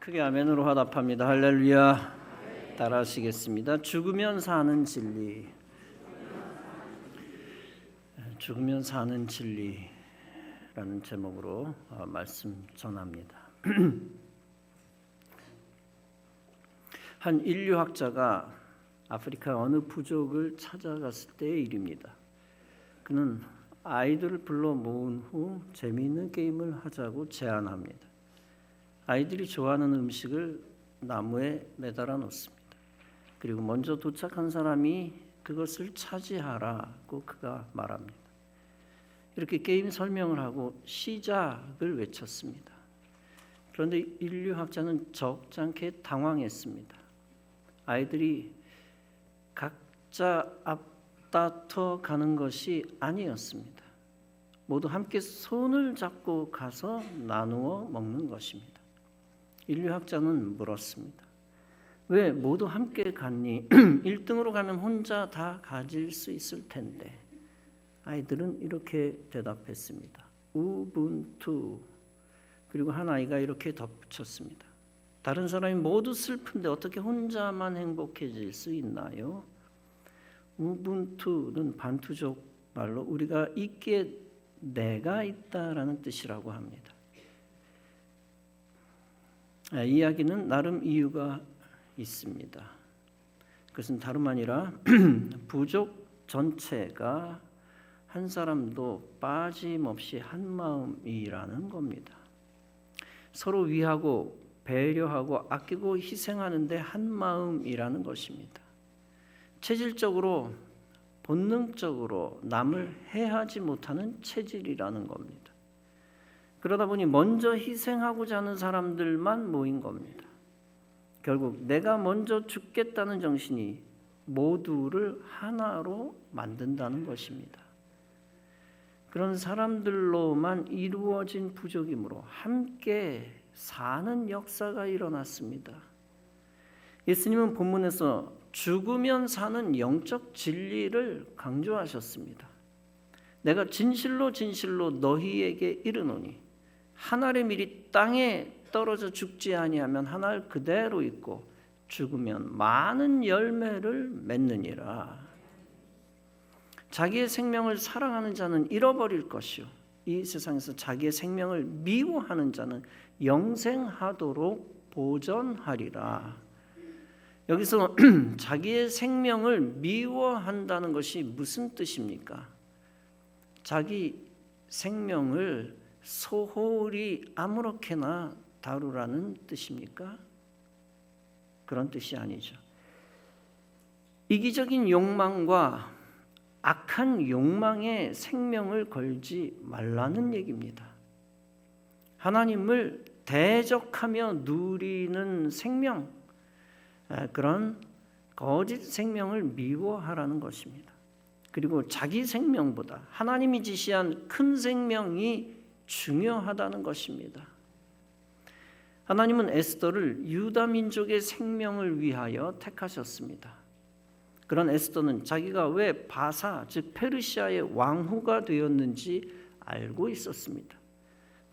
크게 아멘으로 화답합니다. 할렐루야. 따라하시겠습니다. 죽으면 사는 진리. 죽으면 사는 진리라는 제목으로 말씀 전합니다. 한 인류학자가 아프리카 어느 부족을 찾아갔을 때의 일입니다. 그는 아이들을 불러 모은 후 재미있는 게임을 하자고 제안합니다. 아이들이 좋아하는 음식을 나무에 매달아 놓습니다. 그리고 먼저 도착한 사람이 그것을 차지하라고 그가 말합니다. 이렇게 게임 설명을 하고 시작을 외쳤습니다. 그런데 인류학자는 적잖게 당황했습니다. 아이들이 각자 앞다퉈 가는 것이 아니었습니다. 모두 함께 손을 잡고 가서 나누어 먹는 것입니다. 인류학자는 물었습니다. 왜 모두 함께 갔니? 1등으로 가면 혼자 다 가질 수 있을 텐데. 아이들은 이렇게 대답했습니다. 우분투. 그리고 한 아이가 이렇게 덧붙였습니다. 다른 사람이 모두 슬픈데 어떻게 혼자만 행복해질 수 있나요? 우분투는 반투족 말로 우리가 있기에 내가 있다라는 뜻이라고 합니다. 이야기는 나름 이유가 있습니다. 그것은 다름 아니라 부족 전체가 한 사람도 빠짐없이 한 마음이라는 겁니다. 서로 위하고 배려하고 아끼고 희생하는데 한 마음이라는 것입니다. 체질적으로 본능적으로 남을 해하지 못하는 체질이라는 겁니다. 그러다 보니 먼저 희생하고자 하는 사람들만 모인 겁니다. 결국 내가 먼저 죽겠다는 정신이 모두를 하나로 만든다는 것입니다. 그런 사람들로만 이루어진 부족이므로 함께 사는 역사가 일어났습니다. 예수님은 본문에서 죽으면 사는 영적 진리를 강조하셨습니다. 내가 진실로 진실로 너희에게 이르노니 한 알의 밀이 땅에 떨어져 죽지 아니하면 한 알 그대로 있고 죽으면 많은 열매를 맺느니라. 자기의 생명을 사랑하는 자는 잃어버릴 것이요 이 세상에서 자기의 생명을 미워하는 자는 영생하도록 보전하리라. 여기서 자기의 생명을 미워한다는 것이 무슨 뜻입니까? 자기 생명을 소홀히 아무렇게나 다루라는 뜻입니까? 그런 뜻이 아니죠. 이기적인 욕망과 악한 욕망에 생명을 걸지 말라는 얘기입니다. 하나님을 대적하며 누리는 생명, 그런 거짓 생명을 미워하라는 것입니다. 그리고 자기 생명보다 하나님이 지시한 큰 생명이 중요하다는 것입니다. 하나님은 에스더를 유다 민족의 생명을 위하여 택하셨습니다. 그런 에스더는 자기가 왜 바사, 즉 페르시아의 왕후가 되었는지 알고 있었습니다.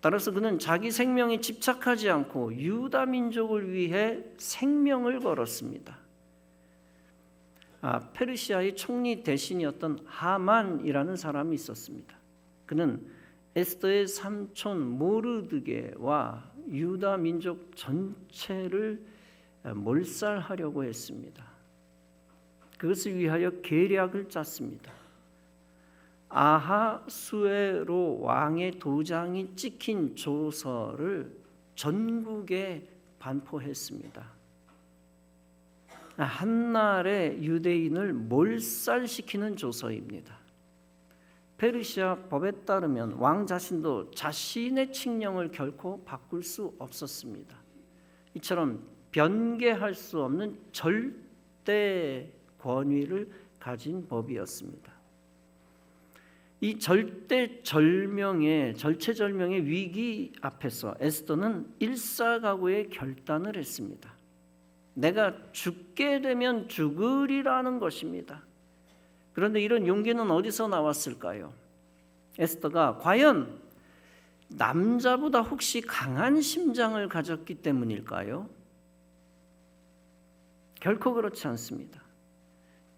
따라서 그는 자기 생명에 집착하지 않고 유다 민족을 위해 생명을 걸었습니다. 페르시아의 총리 대신이었던 하만이라는 사람이 있었습니다. 그는 에스더의 삼촌 모르드게와 유다 민족 전체를 몰살하려고 했습니다. 그것을 위하여 계략을 짰습니다. 아하수에로 왕의 도장이 찍힌 조서를 전국에 반포했습니다. 한날의 유대인을 몰살시키는 조서입니다. 페르시아 법에 따르면 왕 자신도 자신의 칙령을 결코 바꿀 수 없었습니다. 이처럼 변개할 수 없는 절대 권위를 가진 법이었습니다. 이 절체절명의 위기 앞에서 에스더는 일사각오의 결단을 했습니다. 내가 죽게 되면 죽으리라는 것입니다. 그런데 이런 용기는 어디서 나왔을까요? 에스더가 과연 남자보다 혹시 강한 심장을 가졌기 때문일까요? 결코 그렇지 않습니다.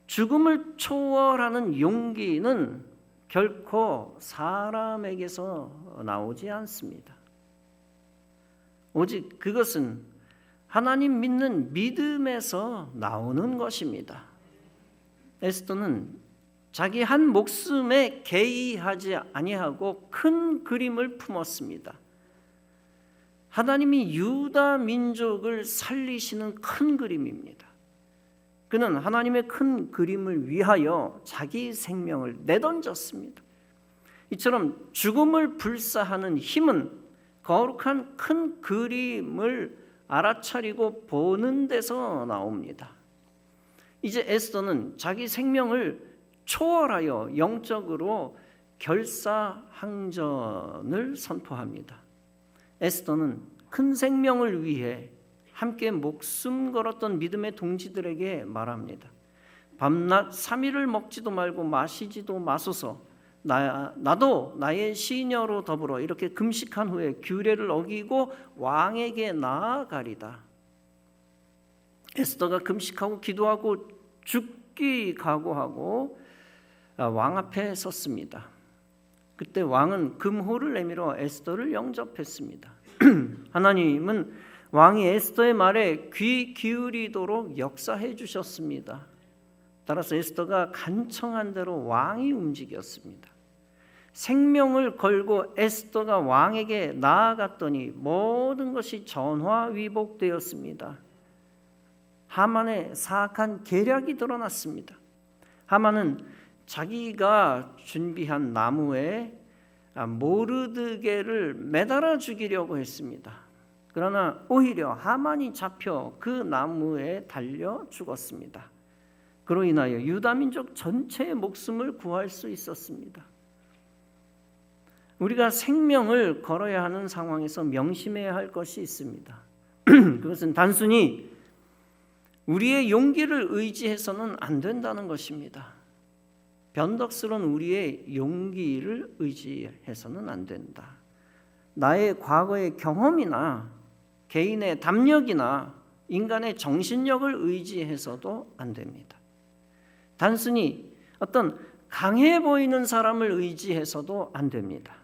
죽음을 초월하는 용기는 결코 사람에게서 나오지 않습니다. 오직 그것은 하나님 믿는 믿음에서 나오는 것입니다. 에스더는 자기 한 목숨에 개의하지 아니하고 큰 그림을 품었습니다. 하나님이 유다 민족을 살리시는 큰 그림입니다. 그는 하나님의 큰 그림을 위하여 자기 생명을 내던졌습니다. 이처럼 죽음을 불사하는 힘은 거룩한 큰 그림을 알아차리고 보는 데서 나옵니다. 이제 에스더는 자기 생명을 초월하여 영적으로 결사항전을 선포합니다. 에스더는 큰 생명을 위해 함께 목숨 걸었던 믿음의 동지들에게 말합니다. 밤낮 3일을 먹지도 말고 마시지도 마소서. 나도 나의 시녀로 더불어 이렇게 금식한 후에 규례를 어기고 왕에게 나아가리다. 에스더가 금식하고 기도하고 죽기 각오하고 왕 앞에 섰습니다. 그때 왕은 금호를 내밀어 에스더를 영접했습니다. 하나님은 왕이 에스더의 말에 귀 기울이도록 역사해 주셨습니다. 따라서 에스더가 간청한 대로 왕이 움직였습니다. 생명을 걸고 에스더가 왕에게 나아갔더니 모든 것이 전화위복되었습니다. 하만의 사악한 계략이 드러났습니다. 하만은 자기가 준비한 나무에 모르드게를 매달아 죽이려고 했습니다. 그러나 오히려 하만이 잡혀 그 나무에 달려 죽었습니다. 그로 인하여 유다 민족 전체의 목숨을 구할 수 있었습니다. 우리가 생명을 걸어야 하는 상황에서 명심해야 할 것이 있습니다. 그것은 단순히 우리의 용기를 의지해서는 안 된다는 것입니다. 변덕스러운 우리의 용기를 의지해서는 안 된다. 나의 과거의 경험이나 개인의 담력이나 인간의 정신력을 의지해서도 안 됩니다. 단순히 어떤 강해 보이는 사람을 의지해서도 안 됩니다.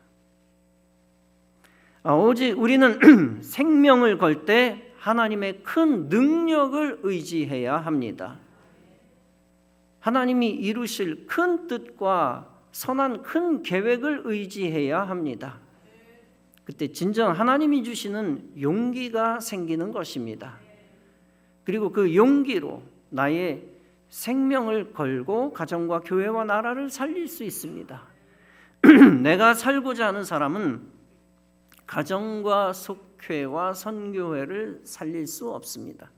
오직 우리는 생명을 걸 때 하나님의 큰 능력을 의지해야 합니다. 하나님이 이루실 큰 뜻과 선한 큰 계획을 의지해야 합니다. 그때 진정 하나님이 주시는 용기가 생기는 것입니다. 그리고 그 용기로 나의 생명을 걸고 가정과 교회와 나라를 살릴 수 있습니다. 내가 살고자 하는 사람은 가정과 속회와 선교회를 살릴 수 없습니다.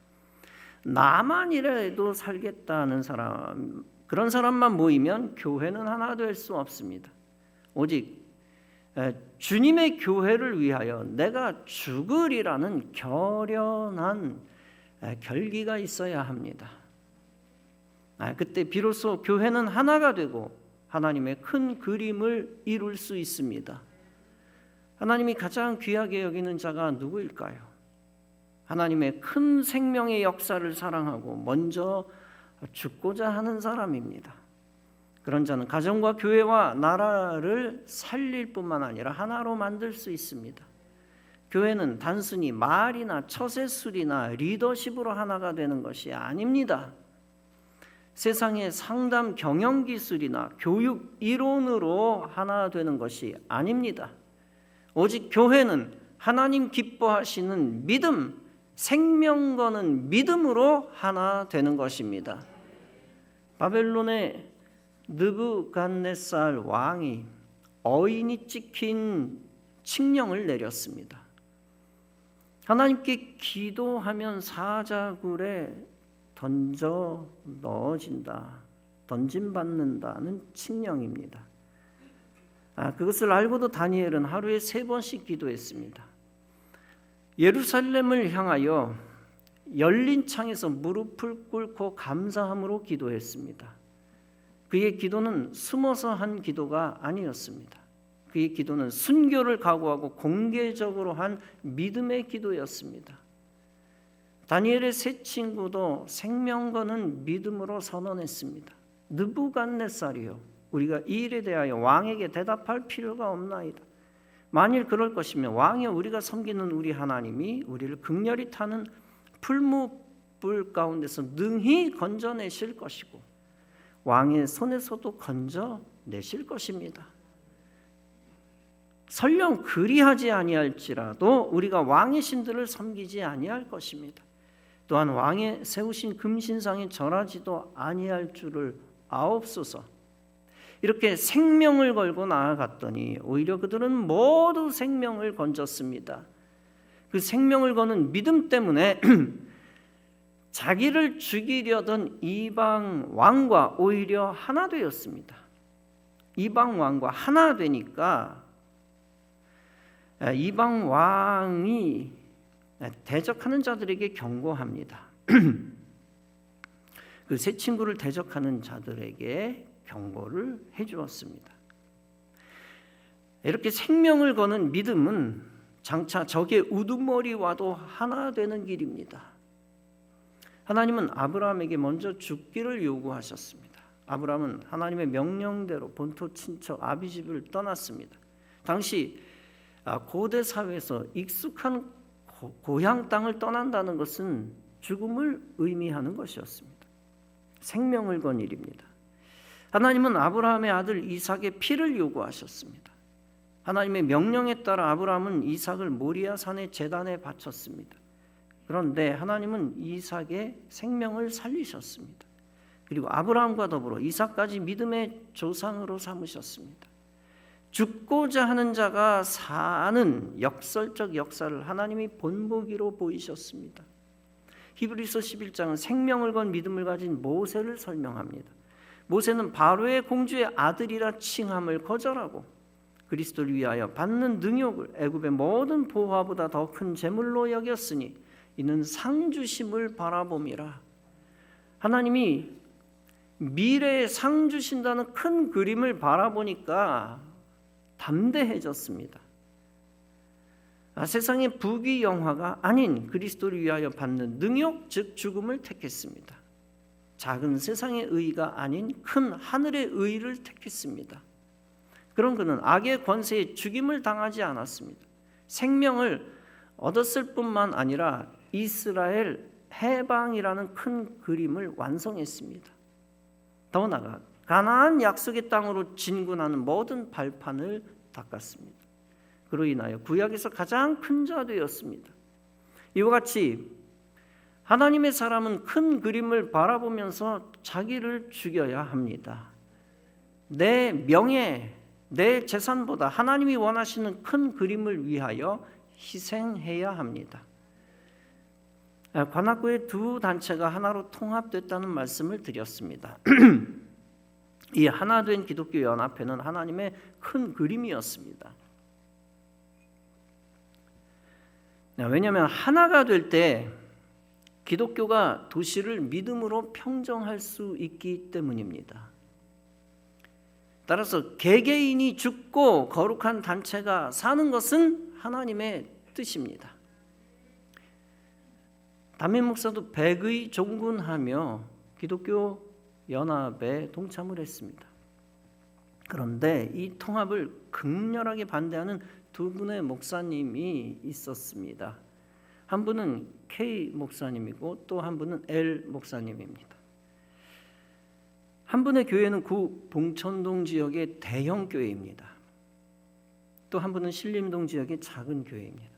나만이라도 살겠다는 사람, 그런 사람만 모이면 교회는 하나 될 수 없습니다. 오직 주님의 교회를 위하여 내가 죽으리라는 결연한 결기가 있어야 합니다. 그때 비로소 교회는 하나가 되고 하나님의 큰 그림을 이룰 수 있습니다. 하나님이 가장 귀하게 여기는 자가 누구일까요? 하나님의 큰 생명의 역사를 사랑하고 먼저 죽고자 하는 사람입니다. 그런 자는 가정과 교회와 나라를 살릴 뿐만 아니라 하나로 만들 수 있습니다. 교회는 단순히 말이나 처세술이나 리더십으로 하나가 되는 것이 아닙니다. 세상의 상담 경영기술이나 교육 이론으로 하나 되는 것이 아닙니다. 오직 교회는 하나님 기뻐하시는 믿음, 생명 거는 믿음으로 하나 되는 것입니다. 바벨론의 느부갓네살 왕이 어인이 찍힌 칙령을 내렸습니다. 하나님께 기도하면 사자굴에 던져 넣어진다, 던짐받는다는 칙령입니다. 그것을 알고도 다니엘은 하루에 3번씩 기도했습니다. 예루살렘을 향하여 열린 창에서 무릎을 꿇고 감사함으로 기도했습니다. 그의 기도는 숨어서 한 기도가 아니었습니다. 그의 기도는 순교를 각오하고 공개적으로 한 믿음의 기도였습니다. 다니엘의 세 친구도 생명 거는 믿음으로 선언했습니다. 느부갓네살이요, 우리가 이 일에 대하여 왕에게 대답할 필요가 없나이다. 만일 그럴 것이면 왕이여, 우리가 섬기는 우리 하나님이 우리를 극렬히 타는 풀무불 가운데서 능히 건져내실 것이고 왕의 손에서도 건져내실 것입니다. 설령 그리하지 아니할지라도 우리가 왕의 신들을 섬기지 아니할 것입니다. 또한 왕의 세우신 금신상에 절하지도 아니할 줄을 아옵소서. 이렇게 생명을 걸고 나아갔더니 오히려 그들은 모두 생명을 건졌습니다. 그 생명을 거는 믿음 때문에 자기를 죽이려던 이방 왕과 오히려 하나 되었습니다. 이방 왕과 하나 되니까 이방 왕이 대적하는 자들에게 경고합니다. 그 세 친구를 대적하는 자들에게 경고를 해주었습니다. 이렇게 생명을 거는 믿음은 장차 적의 우두머리와도 하나 되는 길입니다. 하나님은 아브라함에게 먼저 죽기를 요구하셨습니다. 아브라함은 하나님의 명령대로 본토 친척 아비집을 떠났습니다. 당시 고대 사회에서 익숙한 고향 땅을 떠난다는 것은 죽음을 의미하는 것이었습니다. 생명을 건 일입니다. 하나님은 아브라함의 아들 이삭의 피를 요구하셨습니다. 하나님의 명령에 따라 아브라함은 이삭을 모리아 산의 제단에 바쳤습니다. 그런데 하나님은 이삭의 생명을 살리셨습니다. 그리고 아브라함과 더불어 이삭까지 믿음의 조상으로 삼으셨습니다. 죽고자 하는 자가 사는 역설적 역사를 하나님이 본보기로 보이셨습니다. 히브리서 11장은 생명을 건 믿음을 가진 모세를 설명합니다. 모세는 바로의 공주의 아들이라 칭함을 거절하고 그리스도를 위하여 받는 능욕을 애굽의 모든 보화보다 더 큰 재물로 여겼으니 이는 상 주심을 바라봄이라. 하나님이 미래에 상 주신다는 큰 그림을 바라보니까 담대해졌습니다. 세상의 부귀영화가 아닌 그리스도를 위하여 받는 능욕, 즉 죽음을 택했습니다. 작은 세상의 의의가 아닌 큰 하늘의 의의를 택했습니다. 그런 그는 악의 권세에 죽임을 당하지 않았습니다. 생명을 얻었을 뿐만 아니라 이스라엘 해방이라는 큰 그림을 완성했습니다. 더 나아가 가나안 약속의 땅으로 진군하는 모든 발판을 닦았습니다. 그로 인하여 구약에서 가장 큰 자 되었습니다. 이와 같이 하나님의 사람은 큰 그림을 바라보면서 자기를 죽여야 합니다. 내 명예, 내 재산보다 하나님이 원하시는 큰 그림을 위하여 희생해야 합니다. 관악구의 두 단체가 하나로 통합됐다는 말씀을 드렸습니다. 이 하나 된 기독교 연합회는 하나님의 큰 그림이었습니다. 왜냐하면 하나가 될 때 기독교가 도시를 믿음으로 평정할 수 있기 때문입니다. 따라서 개개인이 죽고 거룩한 단체가 사는 것은 하나님의 뜻입니다. 담임 목사도 백의 종군하며 기독교 연합에 동참을 했습니다. 그런데 이 통합을 극렬하게 반대하는 두 분의 목사님이 있었습니다. 한 분은 K 목사님이고 또 한 분은 L 목사님입니다. 한 분의 교회는 구 봉천동 지역의 대형 교회입니다. 또 한 분은 신림동 지역의 작은 교회입니다.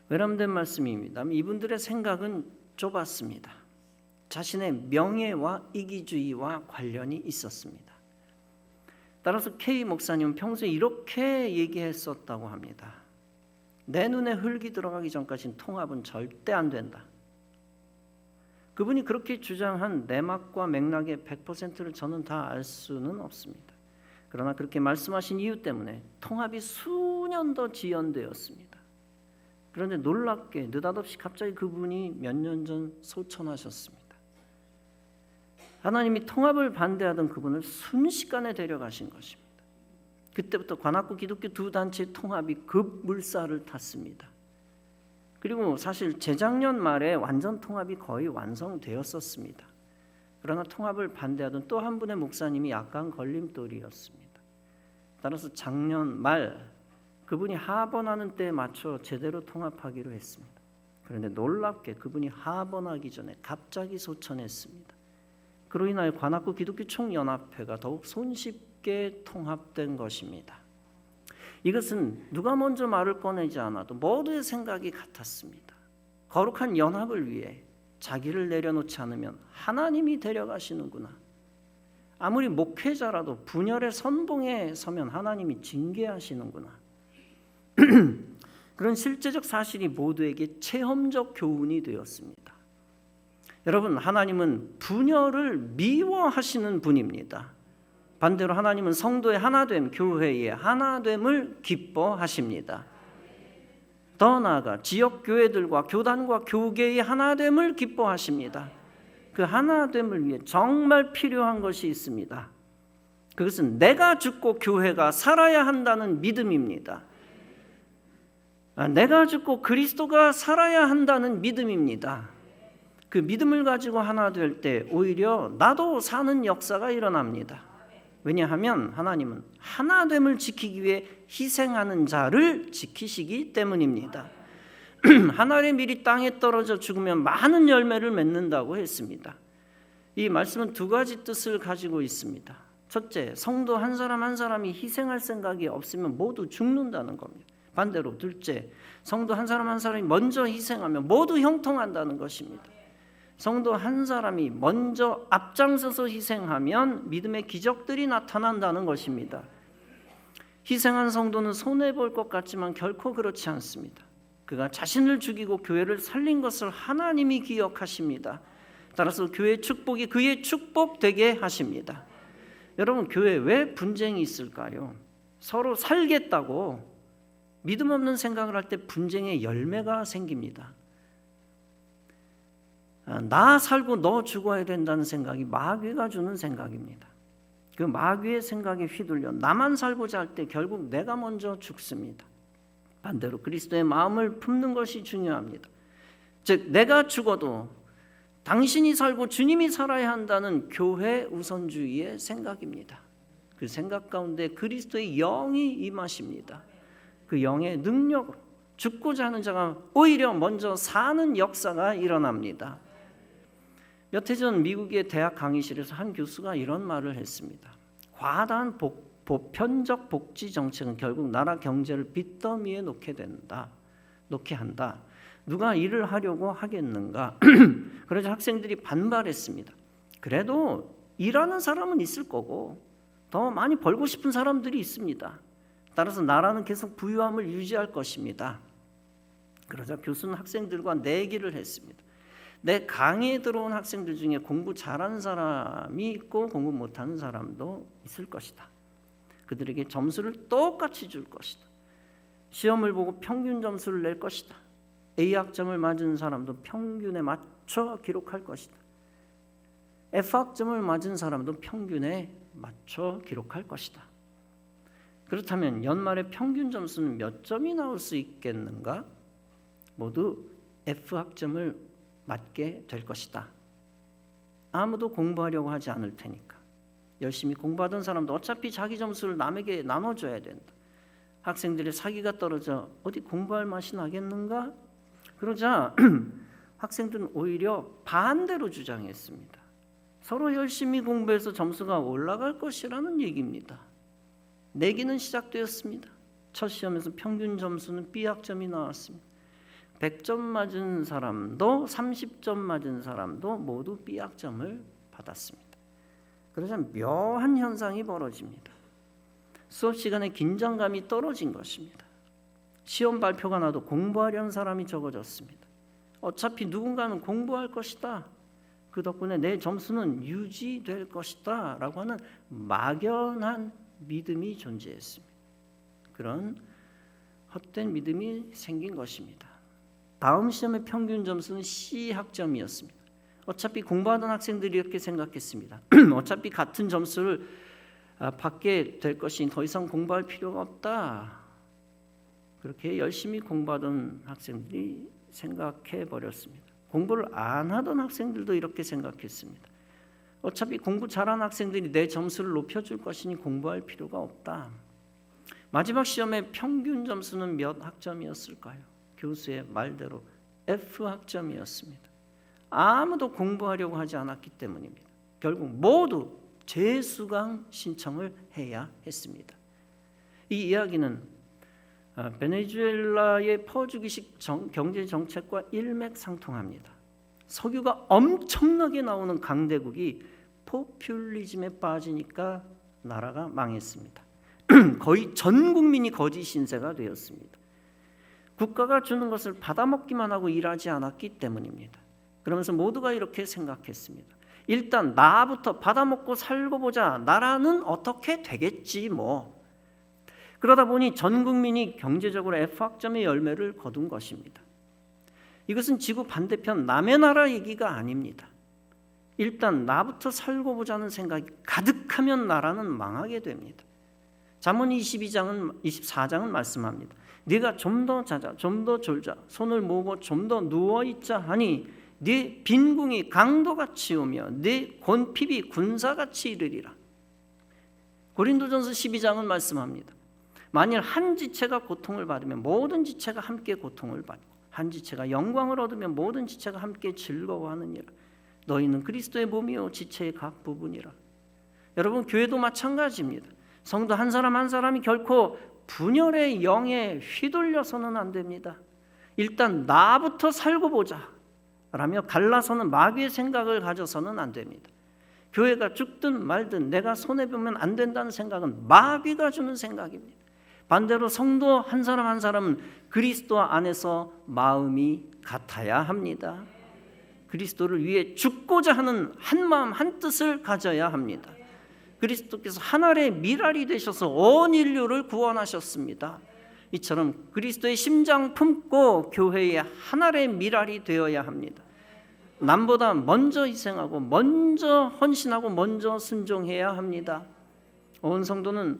외람된 말씀입니다. 이분들의 생각은 좁았습니다. 자신의 명예와 이기주의와 관련이 있었습니다. 따라서 K 목사님은 평소에 이렇게 얘기했었다고 합니다. 내 눈에 흙이 들어가기 전까지는 통합은 절대 안 된다. 그분이 그렇게 주장한 내막과 맥락의 100%를 저는 다 알 수는 없습니다. 그러나 그렇게 말씀하신 이유 때문에 통합이 수년 더 지연되었습니다. 그런데 놀랍게 느닷없이 갑자기 그분이 몇 년 전 소천하셨습니다. 하나님이 통합을 반대하던 그분을 순식간에 데려가신 것입니다. 그때부터 관악구 기독교 두 단체의 통합이 급물살을 탔습니다. 그리고 사실 재작년 말에 완전 통합이 거의 완성되었었습니다. 그러나 통합을 반대하던 또 한 분의 목사님이 약간 걸림돌이었습니다. 따라서 작년 말 그분이 하번하는 때에 맞춰 제대로 통합하기로 했습니다. 그런데 놀랍게 그분이 하번하기 전에 갑자기 소천했습니다. 그로 인하여 관악구 기독교 총연합회가 더욱 손쉽게 통합된 것입니다. 이것은 누가 먼저 말을 꺼내지 않아도 모두의 생각이 같았습니다. 거룩한 연합을 위해 자기를 내려놓지 않으면 하나님이 데려가시는구나. 아무리 목회자라도 분열의 선봉에 서면 하나님이 징계하시는구나. 그런 실제적 사실이 모두에게 체험적 교훈이 되었습니다. 여러분, 하나님은 분열을 미워하시는 분입니다. 반대로 하나님은 성도의 하나됨, 교회의 하나됨을 기뻐하십니다. 더 나아가 지역 교회들과 교단과 교계의 하나됨을 기뻐하십니다. 그 하나됨을 위해 정말 필요한 것이 있습니다. 그것은 내가 죽고 교회가 살아야 한다는 믿음입니다. 내가 죽고 그리스도가 살아야 한다는 믿음입니다. 그 믿음을 가지고 하나 될 때 오히려 나도 사는 역사가 일어납니다. 왜냐하면 하나님은 하나됨을 지키기 위해 희생하는 자를 지키시기 때문입니다. 하나의 밀이 땅에 떨어져 죽으면 많은 열매를 맺는다고 했습니다. 이 말씀은 두 가지 뜻을 가지고 있습니다. 첫째, 성도 한 사람 한 사람이 희생할 생각이 없으면 모두 죽는다는 겁니다. 반대로 둘째, 성도 한 사람 한 사람이 먼저 희생하면 모두 형통한다는 것입니다. 성도 한 사람이 먼저 앞장서서 희생하면 믿음의 기적들이 나타난다는 것입니다. 희생한 성도는 손해볼 것 같지만 결코 그렇지 않습니다. 그가 자신을 죽이고 교회를 살린 것을 하나님이 기억하십니다. 따라서 교회의 축복이 그의 축복 되게 하십니다. 여러분, 교회에 왜 분쟁이 있을까요? 서로 살겠다고 믿음 없는 생각을 할 때 분쟁의 열매가 생깁니다. 나 살고 너 죽어야 된다는 생각이 마귀가 주는 생각입니다. 그 마귀의 생각에 휘둘려 나만 살고자 할 때 결국 내가 먼저 죽습니다. 반대로 그리스도의 마음을 품는 것이 중요합니다. 즉 내가 죽어도 당신이 살고 주님이 살아야 한다는 교회 우선주의의 생각입니다. 그 생각 가운데 그리스도의 영이 임하십니다. 그 영의 능력으로 죽고자 하는 자가 오히려 먼저 사는 역사가 일어납니다. 몇 해 전 미국의 대학 강의실에서 한 교수가 이런 말을 했습니다. 과다한 보편적 복지 정책은 결국 나라 경제를 빚더미에 놓게 한다. 누가 일을 하려고 하겠는가? 그래서 학생들이 반발했습니다. 그래도 일하는 사람은 있을 거고 더 많이 벌고 싶은 사람들이 있습니다. 따라서 나라는 계속 부유함을 유지할 것입니다. 그러자 교수는 학생들과 내기를 했습니다. 내 강의에 들어온 학생들 중에 공부 잘하는 사람이 있고 공부 못하는 사람도 있을 것이다. 그들에게 점수를 똑같이 줄 것이다. 시험을 보고 평균 점수를 낼 것이다. A학점을 맞은 사람도 평균에 맞춰 기록할 것이다. F학점을 맞은 사람도 평균에 맞춰 기록할 것이다. 그렇다면 연말에 평균 점수는 몇 점이 나올 수 있겠는가? 모두 F학점을 맞게 될 것이다. 아무도 공부하려고 하지 않을 테니까. 열심히 공부하던 사람도 어차피 자기 점수를 남에게 나눠줘야 된다. 학생들의 사기가 떨어져 어디 공부할 맛이 나겠는가? 그러자 학생들은 오히려 반대로 주장했습니다. 서로 열심히 공부해서 점수가 올라갈 것이라는 얘기입니다. 내기는 시작되었습니다. 첫 시험에서 평균 점수는 B학점이 나왔습니다. 100점 맞은 사람도 30점 맞은 사람도 모두 B학점을 받았습니다. 그러자 묘한 현상이 벌어집니다. 수업 시간에 긴장감이 떨어진 것입니다. 시험 발표가 나도 공부하려는 사람이 적어졌습니다. 어차피 누군가는 공부할 것이다. 그 덕분에 내 점수는 유지될 것이다 라고 하는 막연한 믿음이 존재했습니다. 그런 헛된 믿음이 생긴 것입니다. 다음 시험의 평균 점수는 C학점이었습니다. 어차피 공부하던 학생들이 이렇게 생각했습니다. 어차피 같은 점수를 받게 될 것이니 더 이상 공부할 필요가 없다. 그렇게 열심히 공부하던 학생들이 생각해 버렸습니다. 공부를 안 하던 학생들도 이렇게 생각했습니다. 어차피 공부 잘하는 학생들이 내 점수를 높여줄 것이니 공부할 필요가 없다. 마지막 시험의 평균 점수는 몇 학점이었을까요? 교수의 말대로 F 학점이었습니다. 아무도 공부하려고 하지 않았기 때문입니다. 결국 모두 재수강 신청을 해야 했습니다. 이 이야기는 베네수엘라의 퍼주기식 경제 정책과 일맥상통합니다. 석유가 엄청나게 나오는 강대국이 포퓰리즘에 빠지니까 나라가 망했습니다. 거의 전 국민이 거지 신세가 되었습니다. 국가가 주는 것을 받아먹기만 하고 일하지 않았기 때문입니다. 그러면서 모두가 이렇게 생각했습니다. 일단 나부터 받아먹고 살고 보자. 나라는 어떻게 되겠지 뭐. 그러다 보니 전 국민이 경제적으로 F학점의 열매를 거둔 것입니다. 이것은 지구 반대편 남의 나라 얘기가 아닙니다. 일단 나부터 살고 보자는 생각이 가득하면 나라는 망하게 됩니다. 잠언 24장은 말씀합니다. 네가 좀 더 자자, 좀 더 졸자, 손을 모으고 좀 더 누워있자 하니 네 빈궁이 강도같이 오며 네 곤핍이 군사같이 이르리라. 고린도전서 12장은 말씀합니다. 만일 한 지체가 고통을 받으면 모든 지체가 함께 고통을 받고 한 지체가 영광을 얻으면 모든 지체가 함께 즐거워하느니라. 너희는 그리스도의 몸이요 지체의 각 부분이라. 여러분, 교회도 마찬가지입니다. 성도 한 사람 한 사람이 결코 분열의 영에 휘둘려서는 안 됩니다. 일단 나부터 살고 보자 라며 갈라서는 마귀의 생각을 가져서는 안 됩니다. 교회가 죽든 말든 내가 손해보면 안 된다는 생각은 마귀가 주는 생각입니다. 반대로 성도 한 사람 한 사람은 그리스도 안에서 마음이 같아야 합니다. 그리스도를 위해 죽고자 하는 한 마음 한 뜻을 가져야 합니다. 그리스도께서 하늘의 미랄이 되셔서 온 인류를 구원하셨습니다. 이처럼 그리스도의 심장 품고 교회의 하늘의 미랄이 되어야 합니다. 남보다 먼저 희생하고 먼저 헌신하고 먼저 순종해야 합니다. 온 성도는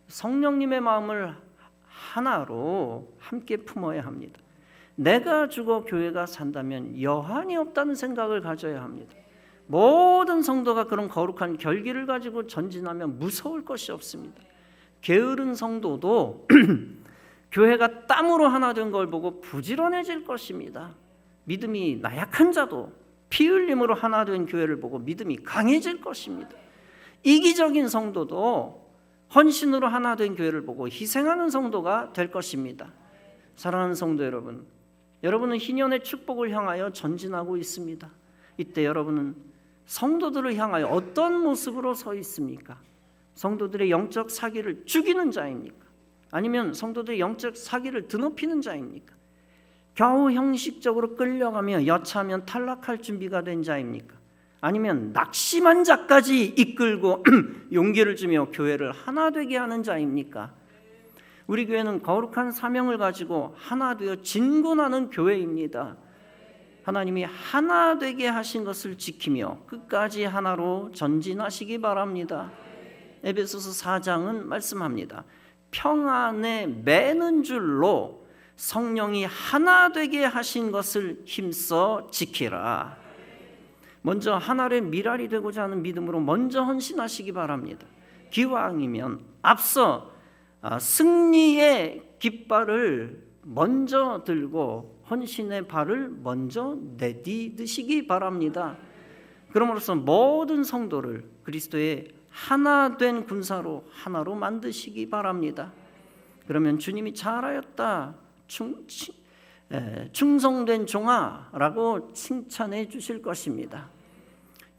성령님의 마음을 하나로 함께 품어야 합니다. 내가 죽어 교회가 산다면 여한이 없다는 생각을 가져야 합니다. 모든 성도가 그런 거룩한 결기를 가지고 전진하면 무서울 것이 없습니다. 게으른 성도도 교회가 땀으로 하나 된 걸 보고 부지런해질 것입니다. 믿음이 나약한 자도 피 흘림으로 하나 된 교회를 보고 믿음이 강해질 것입니다. 이기적인 성도도 헌신으로 하나 된 교회를 보고 희생하는 성도가 될 것입니다. 사랑하는 성도 여러분, 여러분은 희년의 축복을 향하여 전진하고 있습니다. 이때 여러분은 성도들을 향하여 어떤 모습으로 서 있습니까? 성도들의 영적 사기를 죽이는 자입니까? 아니면 성도들의 영적 사기를 드높이는 자입니까? 겨우 형식적으로 끌려가며 여차하면 탈락할 준비가 된 자입니까? 아니면 낙심한 자까지 이끌고 용기를 주며 교회를 하나 되게 하는 자입니까? 우리 교회는 거룩한 사명을 가지고 하나 되어 진군하는 교회입니다. 하나님이 하나 되게 하신 것을 지키며 끝까지 하나로 전진하시기 바랍니다. 에베소서 4장은 말씀합니다. 평안에 매는 줄로 성령이 하나 되게 하신 것을 힘써 지키라. 먼저 하나의 미랄이 되고자 하는 믿음으로 먼저 헌신하시기 바랍니다. 기왕이면 앞서 승리의 깃발을 먼저 들고 헌신의 발을 먼저 내디드시기 바랍니다. 그럼으로써 모든 성도를 그리스도의 하나 된 군사로 하나로 만드시기 바랍니다. 그러면 주님이 잘하였다, 충성된 종아라고 칭찬해 주실 것입니다.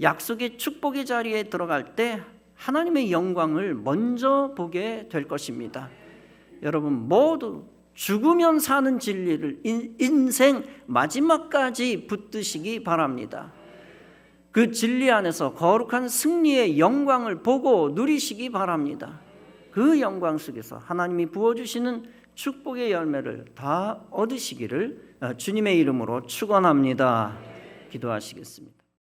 약속의 축복의 자리에 들어갈 때 하나님의 영광을 먼저 보게 될 것입니다. 여러분 모두 죽으면 사는 진리를 인생 마지막까지 붙드시기 바랍니다. 그 진리 안에서 거룩한 승리의 영광을 보고 누리시기 바랍니다. 그 영광 속에서 하나님이 부어주시는 축복의 열매를 다 얻으시기를 주님의 이름으로 축원합니다. 기도하시겠습니다.